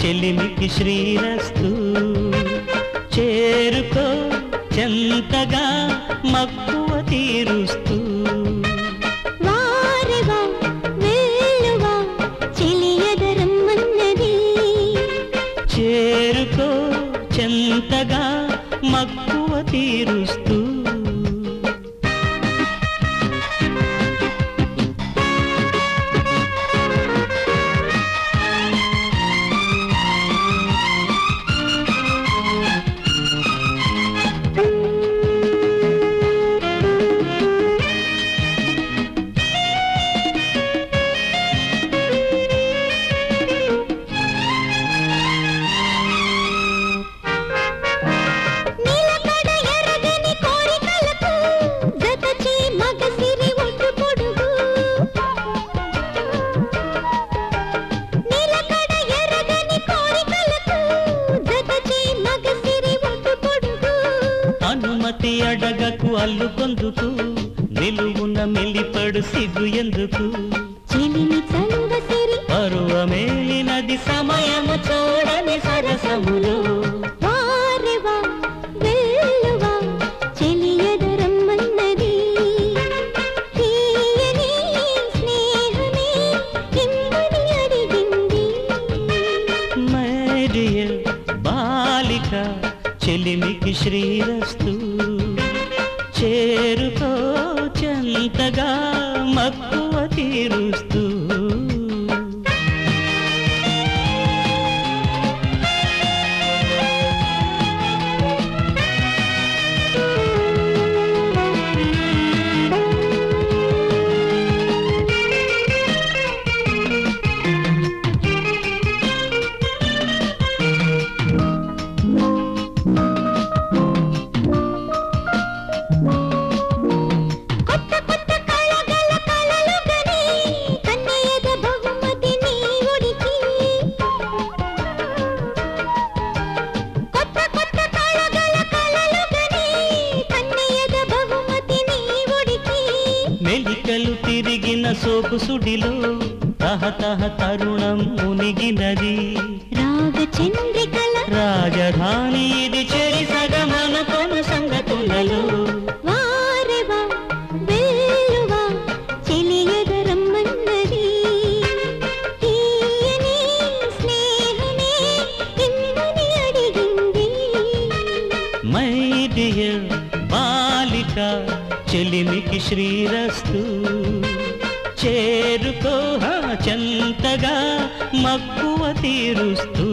చెలిమికి శ్రీరస్తు చేరుకో చెంతగా మక్కువ తీరుస్తూ వారెవా వేలువా చెలియదరమ్మన్నది చేరుకో చెంతగా మక్కువ తీరుస్తూ అనుమతి అడగకు అల్లుకొందుకు నిలువున మెల్లిపడు సిగ్గు ఎందుకు చెలిమి చలువ సిరి పరువమేలినది సమయము చూడని సరసములు వారెవా వేలువా చెలియదరమ్మన్నది తీయని స్నేహమే ఇమ్మని అడిగింది మై డియర్ బాలిక చెలిమికి శ్రీరస్తు చేరుకో చెంతగా మక్కువ తీరుస్తూ మెలికలు తిరిగిన సోపు సుడిలో తహతహ తరుణం మునిగినది రాగ చంద్రికల రాజధాని ఇది చెరి సగమనుకొను సంగతులలో వారెవా వేలువా చెలియదరమ్మన్నది తీయని స్నేహమే ఇమ్మని అడిగింది మై డియర్ బాలిక చెలిమికి శ్రీరస్తు చేరుకో చెంతగా మక్కువ తీరుస్తూ